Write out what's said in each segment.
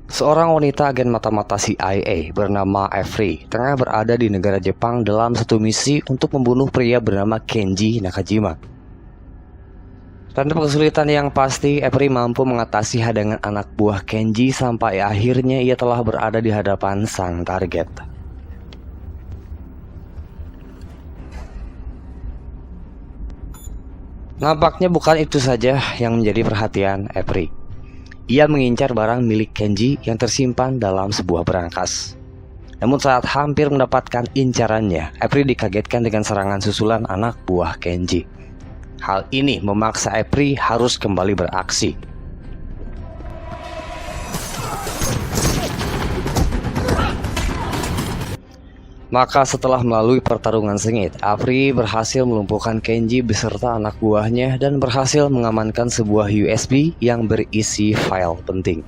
Seorang wanita agen mata-mata CIA bernama Avery tengah berada di negara Jepang dalam satu misi untuk membunuh pria bernama Kenji Nakajima. Tanpa kesulitan yang pasti, Avery mampu mengatasi hadangan anak buah Kenji sampai akhirnya ia telah berada di hadapan sang target. Nampaknya bukan itu saja yang menjadi perhatian Avery. Ia mengincar barang milik Kenji yang tersimpan dalam sebuah berangkas. Namun saat hampir mendapatkan incarannya, Avery dikagetkan dengan serangan susulan anak buah Kenji. Hal ini memaksa Avery harus kembali beraksi. Maka setelah melalui pertarungan sengit, Avery berhasil melumpuhkan Kenji beserta anak buahnya dan berhasil mengamankan sebuah USB yang berisi file penting.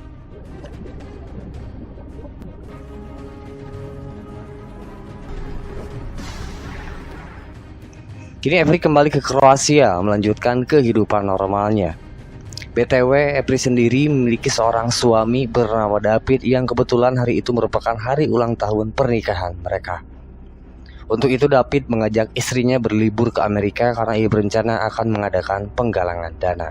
Kini Avery kembali ke Kroasia melanjutkan kehidupan normalnya. BTW, Avery sendiri memiliki seorang suami bernama David yang kebetulan hari itu merupakan hari ulang tahun pernikahan mereka. Untuk itu David mengajak istrinya berlibur ke Amerika karena ia berencana akan mengadakan penggalangan dana.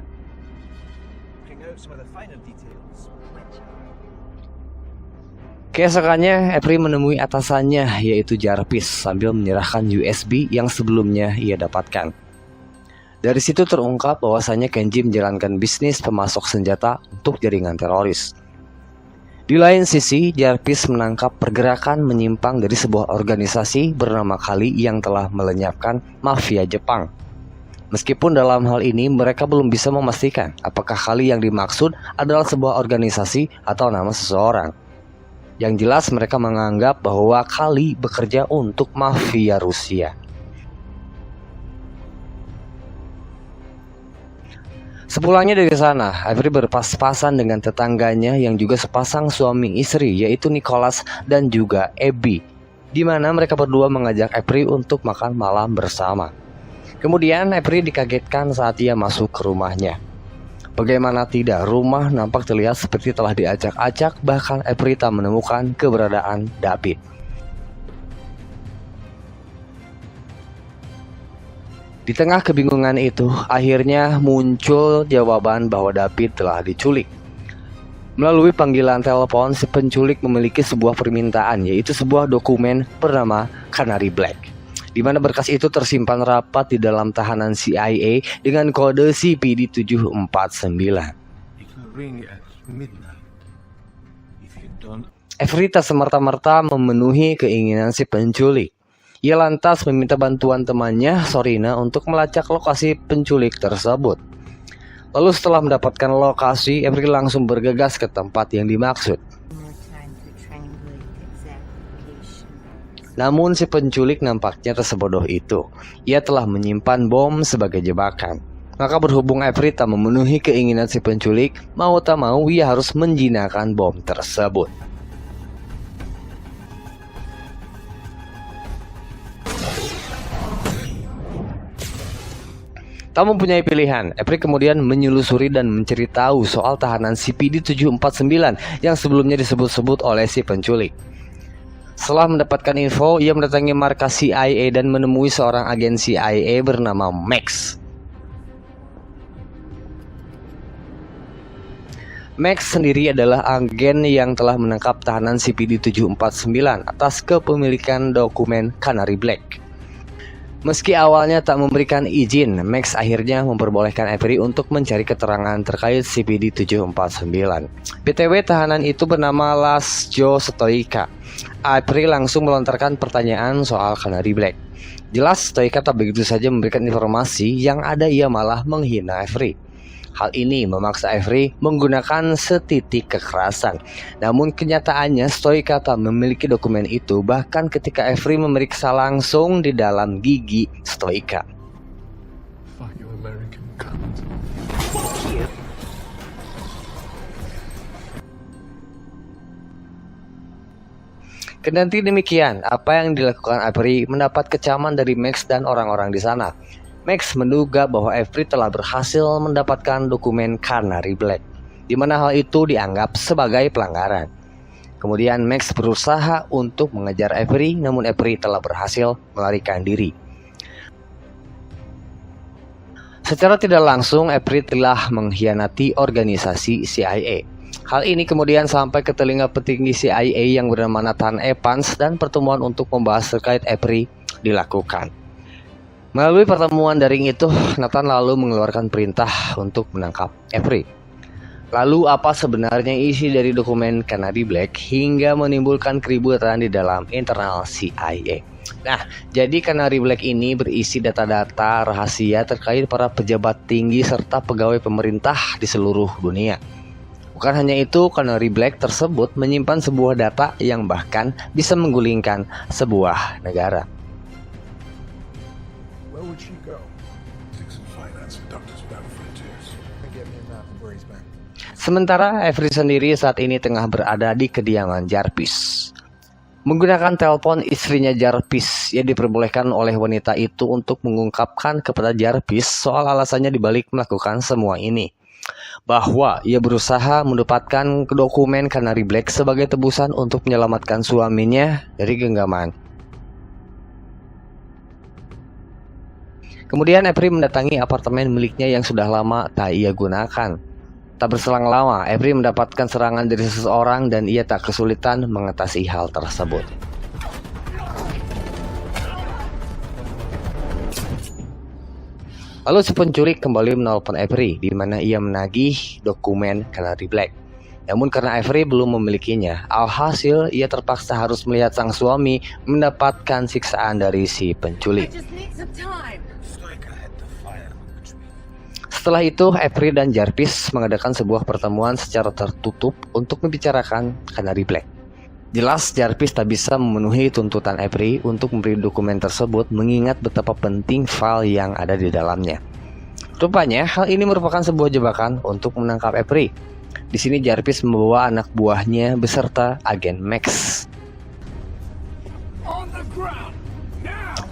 Keesokannya, Avery menemui atasannya yaitu Jarvis sambil menyerahkan USB yang sebelumnya ia dapatkan. Dari situ terungkap bahwasannya Kenji menjalankan bisnis pemasok senjata untuk jaringan teroris. Di lain sisi, Jarvis menangkap pergerakan menyimpang dari sebuah organisasi bernama Kali yang telah melenyapkan mafia Jepang. Meskipun dalam hal ini mereka belum bisa memastikan apakah Kali yang dimaksud adalah sebuah organisasi atau nama seseorang. Yang jelas mereka menganggap bahwa Kali bekerja untuk mafia Rusia. Sepulangnya dari sana, Avery berpas-pasan dengan tetangganya yang juga sepasang suami istri yaitu Nicholas dan juga Abby, di mana mereka berdua mengajak Avery untuk makan malam bersama. Kemudian Avery dikagetkan saat ia masuk ke rumahnya. Bagaimana tidak, rumah nampak terlihat seperti telah diacak-acak, bahkan Avery tak menemukan keberadaan David. Di tengah kebingungan itu, akhirnya muncul jawaban bahwa David telah diculik. Melalui panggilan telepon, si penculik memiliki sebuah permintaan, yaitu sebuah dokumen bernama Canary Black, di mana berkas itu tersimpan rapat di dalam tahanan CIA dengan kode CPD-749. Avery tak semerta-merta memenuhi keinginan si penculik. Ia lantas meminta bantuan temannya, Sorina, untuk melacak lokasi penculik tersebut. Lalu setelah mendapatkan lokasi, Avery langsung bergegas ke tempat yang dimaksud. Namun si penculik nampaknya tak sebodoh itu. Ia telah menyimpan bom sebagai jebakan. Maka berhubung Avery tak memenuhi keinginan si penculik, mau tak mau ia harus menjinakkan bom tersebut. Tak mempunyai pilihan, Avery kemudian menyelusuri dan mencari tahu soal tahanan CPD-749 yang sebelumnya disebut-sebut oleh si penculik. Setelah mendapatkan info, ia mendatangi markas CIA dan menemui seorang agen CIA bernama Max. Max sendiri adalah agen yang telah menangkap tahanan CPD-749 atas kepemilikan dokumen Canary Black. Meski awalnya tak memberikan izin, Max akhirnya memperbolehkan Avery untuk mencari keterangan terkait CPD-749. BTW tahanan itu bernama Laszlo Stoica. Avery langsung melontarkan pertanyaan soal Canary Black. Jelas Stoica tak begitu saja memberikan informasi, yang ada ia malah menghina Avery. Hal ini memaksa Avery menggunakan setitik kekerasan. Namun kenyataannya Stoica tak memiliki dokumen itu, bahkan ketika Avery memeriksa langsung di dalam gigi Stoica. Kendati demikian, apa yang dilakukan Avery mendapat kecaman dari Max dan orang-orang di sana. Max menduga bahwa Avery telah berhasil mendapatkan dokumen Canary Black, di mana hal itu dianggap sebagai pelanggaran. Kemudian Max berusaha untuk mengejar Avery, namun Avery telah berhasil melarikan diri. Secara tidak langsung, Avery telah mengkhianati organisasi CIA. Hal ini kemudian sampai ke telinga petinggi CIA yang bernama Nathan Evans, dan pertemuan untuk membahas terkait Avery dilakukan. Melalui pertemuan daring itu, Nathan lalu mengeluarkan perintah untuk menangkap Avery. Lalu apa sebenarnya isi dari dokumen Canary Black hingga menimbulkan keributan di dalam internal CIA? Nah, jadi Canary Black ini berisi data-data rahasia terkait para pejabat tinggi serta pegawai pemerintah di seluruh dunia. Bukan hanya itu, Canary Black tersebut menyimpan sebuah data yang bahkan bisa menggulingkan sebuah negara. Sementara Avery sendiri saat ini tengah berada di kediaman Jarvis. Menggunakan telepon istrinya Jarvis, ia diperbolehkan oleh wanita itu untuk mengungkapkan kepada Jarvis soal alasannya dibalik melakukan semua ini. Bahwa ia berusaha mendapatkan dokumen Canary Black sebagai tebusan untuk menyelamatkan suaminya dari genggaman. Kemudian Avery mendatangi apartemen miliknya yang sudah lama tak ia gunakan. Tak berselang lama, Avery mendapatkan serangan dari seseorang dan ia tak kesulitan mengatasi hal tersebut. Lalu si penculik kembali menelpon Avery, di mana ia menagih dokumen Canary Black. Namun karena Avery belum memilikinya, alhasil ia terpaksa harus melihat sang suami mendapatkan siksaan dari si penculik. Setelah itu, Avery dan Jarvis mengadakan sebuah pertemuan secara tertutup untuk membicarakan Canary Black. Jelas Jarvis tak bisa memenuhi tuntutan Avery untuk memberi dokumen tersebut mengingat betapa penting file yang ada di dalamnya. Rupanya hal ini merupakan sebuah jebakan untuk menangkap Avery. Di sini Jarvis membawa anak buahnya beserta agen Max.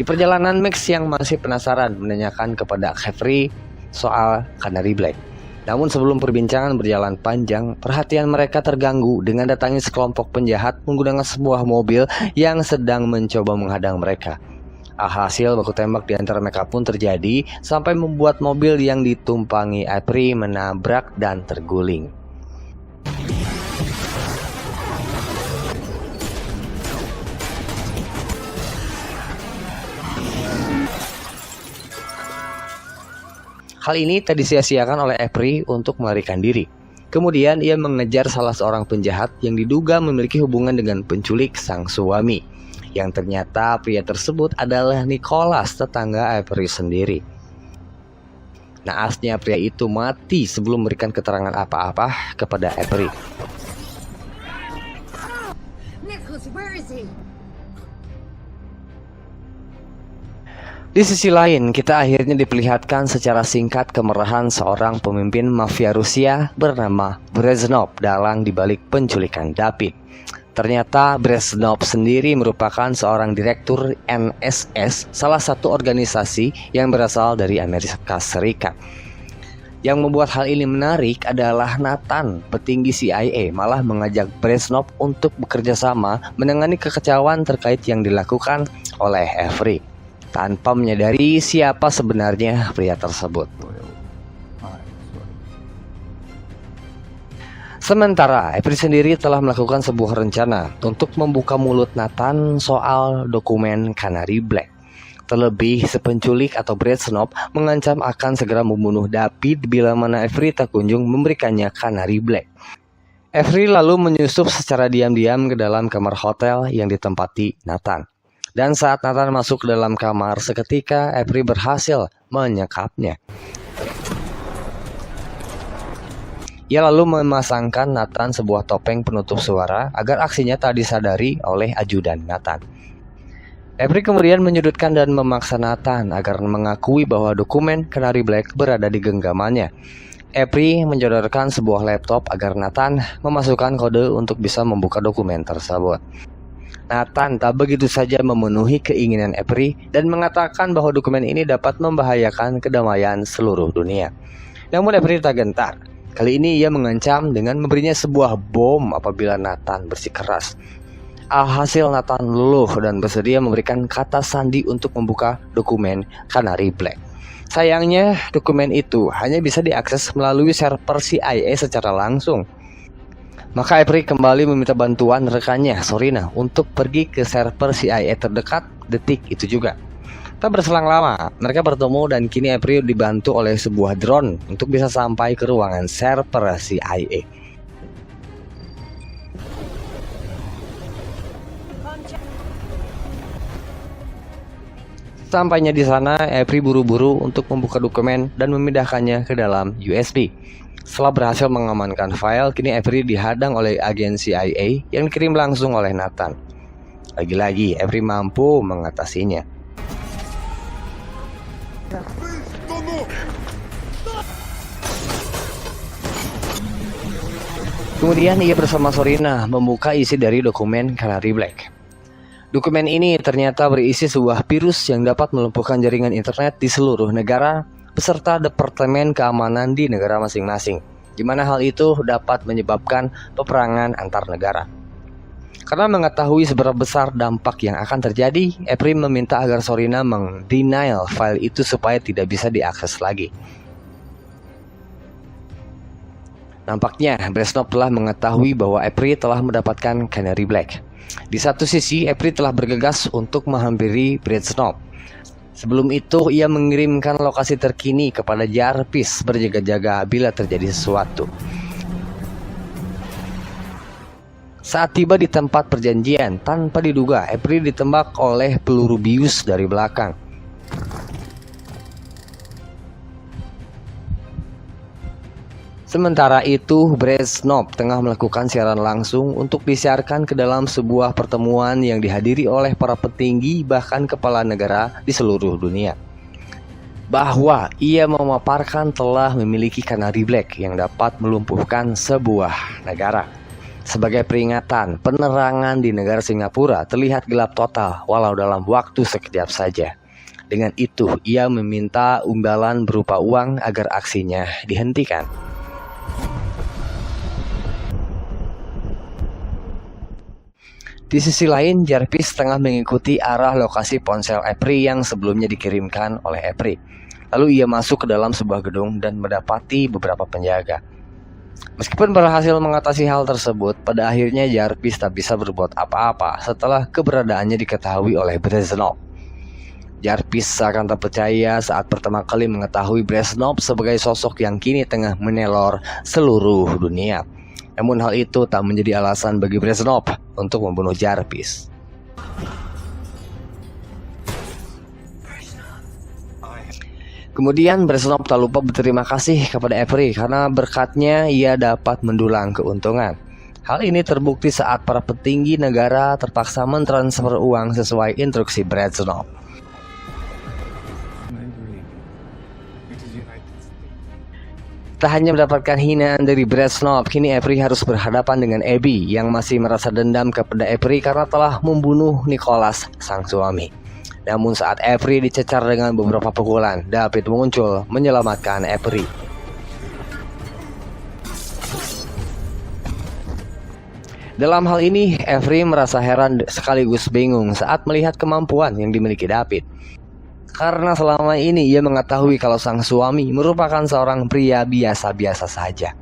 Di perjalanan, Max yang masih penasaran menanyakan kepada Avery soal Canary Black. Namun sebelum perbincangan berjalan panjang, perhatian mereka terganggu dengan datangnya sekelompok penjahat menggunakan sebuah mobil yang sedang mencoba menghadang mereka. Alhasil baku tembak di antara mereka pun terjadi sampai membuat mobil yang ditumpangi Avery menabrak dan terguling. Hal ini tak disia-siakan oleh Avery untuk melarikan diri. Kemudian ia mengejar salah seorang penjahat yang diduga memiliki hubungan dengan penculik sang suami. Yang ternyata pria tersebut adalah Nicholas, tetangga Avery sendiri. Naasnya pria itu mati sebelum memberikan keterangan apa-apa kepada Avery. Nicholas, where is he? Di sisi lain, kita akhirnya diperlihatkan secara singkat kemerahan seorang pemimpin mafia Rusia bernama Breznov dalang dibalik penculikan David. Ternyata Breznov sendiri merupakan seorang direktur NSS, salah satu organisasi yang berasal dari Amerika Serikat. Yang membuat hal ini menarik adalah Nathan, petinggi CIA, malah mengajak Breznov untuk bekerja sama menangani kekecauan terkait yang dilakukan oleh Avery, tanpa menyadari siapa sebenarnya pria tersebut. Sementara Avery sendiri telah melakukan sebuah rencana untuk membuka mulut Nathan soal dokumen Canary Black. Terlebih, sepenculik atau Breznov mengancam akan segera membunuh David bila mana Avery tak kunjung memberikannya Canary Black. Avery lalu menyusup secara diam-diam ke dalam kamar hotel yang ditempati Nathan. Dan saat Nathan masuk ke dalam kamar, seketika Avery berhasil menyekapnya. Ia lalu memasangkan Nathan sebuah topeng penutup suara agar aksinya tak disadari oleh ajudan Nathan. Avery kemudian menyudutkan dan memaksa Nathan agar mengakui bahwa dokumen Canary Black berada di genggamannya. Avery menjodohkan sebuah laptop agar Nathan memasukkan kode untuk bisa membuka dokumen tersebut. Nathan tak begitu saja memenuhi keinginan Avery dan mengatakan bahwa dokumen ini dapat membahayakan kedamaian seluruh dunia. Namun Avery tak gentar. Kali ini ia mengancam dengan memberinya sebuah bom apabila Nathan bersikeras. Alhasil Nathan luluh dan bersedia memberikan kata sandi untuk membuka dokumen Canary Black. Sayangnya dokumen itu hanya bisa diakses melalui server CIA secara langsung. Maka Avery kembali meminta bantuan rekannya Sorina untuk pergi ke server CIA terdekat detik itu juga. Tak berselang lama, mereka bertemu dan kini Avery dibantu oleh sebuah drone untuk bisa sampai ke ruangan server CIA. Sampainya di sana, Avery buru-buru untuk membuka dokumen dan memindahkannya ke dalam USB. Setelah berhasil mengamankan file, kini Avery dihadang oleh agen CIA yang dikirim langsung oleh Nathan. Lagi-lagi, Avery mampu mengatasinya. Kemudian ia bersama Sorina membuka isi dari dokumen Canary Black. Dokumen ini ternyata berisi sebuah virus yang dapat melumpuhkan jaringan internet di seluruh negara beserta departemen keamanan di negara masing-masing, di mana hal itu dapat menyebabkan peperangan antar negara. Karena mengetahui seberapa besar dampak yang akan terjadi, Avery meminta agar Sorina meng-denial file itu supaya tidak bisa diakses lagi. Nampaknya Bresnov telah mengetahui bahwa Avery telah mendapatkan Canary Black. Di satu sisi, Avery telah bergegas untuk menghampiri Bresnov. Sebelum itu, ia mengirimkan lokasi terkini kepada Jarvis berjaga-jaga bila terjadi sesuatu. Saat tiba di tempat perjanjian, tanpa diduga, Avery ditembak oleh peluru bius dari belakang. Sementara itu, Bresnov tengah melakukan siaran langsung untuk disiarkan ke dalam sebuah pertemuan yang dihadiri oleh para petinggi bahkan kepala negara di seluruh dunia. Bahwa ia memaparkan telah memiliki Canary Black yang dapat melumpuhkan sebuah negara. Sebagai peringatan, penerangan di negara Singapura terlihat gelap total walau dalam waktu sekejap saja. Dengan itu, ia meminta imbalan berupa uang agar aksinya dihentikan. Di sisi lain, Jarvis tengah mengikuti arah lokasi ponsel Avery yang sebelumnya dikirimkan oleh Avery. Lalu ia masuk ke dalam sebuah gedung dan mendapati beberapa penjaga. Meskipun berhasil mengatasi hal tersebut, pada akhirnya Jarvis tak bisa berbuat apa-apa setelah keberadaannya diketahui oleh Bresnov. Jarvis seakan tak percaya saat pertama kali mengetahui Bresnov sebagai sosok yang kini tengah menelor seluruh dunia. Namun hal itu tak menjadi alasan bagi Bresnov untuk membunuh Jarvis. Kemudian Bresnov tak lupa berterima kasih kepada Avery karena berkatnya ia dapat mendulang keuntungan. Hal ini terbukti saat para petinggi negara terpaksa mentransfer uang sesuai instruksi Bresnov. Tak hanya mendapatkan hinaan dari Bresnov, kini Avery harus berhadapan dengan Abby yang masih merasa dendam kepada Avery karena telah membunuh Nicholas, sang suami. Namun saat Avery dicecar dengan beberapa pukulan, David muncul menyelamatkan Avery. Dalam hal ini, Avery merasa heran sekaligus bingung saat melihat kemampuan yang dimiliki David. Karena selama ini ia mengetahui kalau sang suami merupakan seorang pria biasa-biasa saja.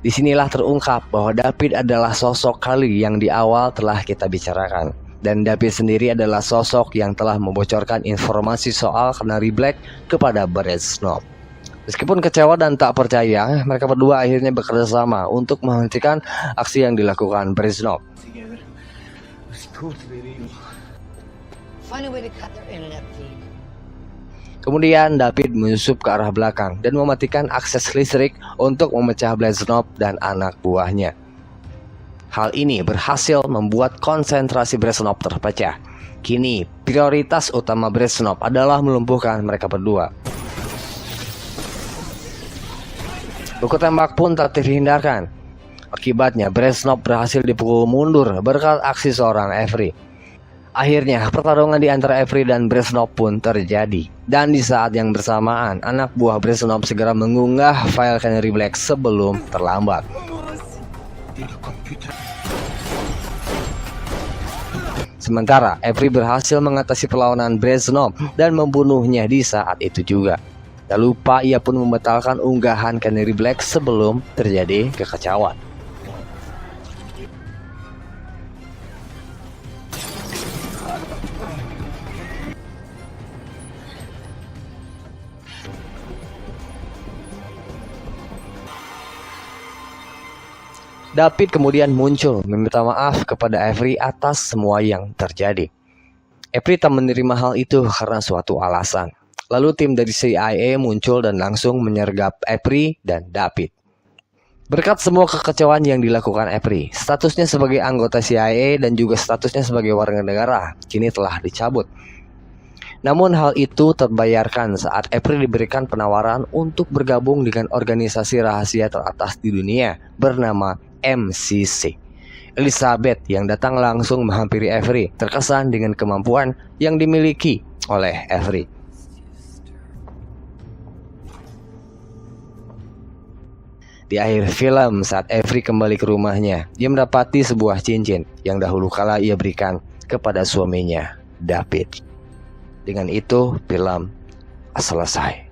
Disinilah terungkap bahwa David adalah sosok Kali yang di awal telah kita bicarakan. Dan David sendiri adalah sosok yang telah membocorkan informasi soal Canary Black kepada Bresnov. Meskipun kecewa dan tak percaya, mereka berdua akhirnya bekerja sama untuk menghentikan aksi yang dilakukan Bresnov. Kemudian David menyusup ke arah belakang dan mematikan akses listrik untuk memecah Bresnov dan anak buahnya. Hal ini berhasil membuat konsentrasi Bresnov terpecah. Kini prioritas utama Bresnov adalah melumpuhkan mereka berdua. Buku tembak pun tak terhindarkan. Akibatnya Bresnov berhasil dipukul mundur berkat aksi seorang Avery. Akhirnya, pertarungan di antara Avery dan Bresnov pun terjadi. Dan di saat yang bersamaan, anak buah Bresnov segera mengunggah file Canary Black sebelum terlambat. Sementara, Avery berhasil mengatasi perlawanan Bresnov dan membunuhnya di saat itu juga. Tak lupa, ia pun membatalkan unggahan Canary Black sebelum terjadi kekacauan. David kemudian muncul meminta maaf kepada Avery atas semua yang terjadi. Avery tak menerima hal itu karena suatu alasan. Lalu tim dari CIA muncul dan langsung menyergap Avery dan David. Berkat semua kekecewaan yang dilakukan Avery, statusnya sebagai anggota CIA dan juga statusnya sebagai warga negara kini telah dicabut. Namun hal itu terbayarkan saat Avery diberikan penawaran untuk bergabung dengan organisasi rahasia teratas di dunia bernama MCC. Elizabeth yang datang langsung menghampiri Avery terkesan dengan kemampuan yang dimiliki oleh Avery. Di akhir film, saat Avery kembali ke rumahnya, dia mendapati sebuah cincin yang dahulu kala ia berikan kepada suaminya, David. Dengan itu, film selesai.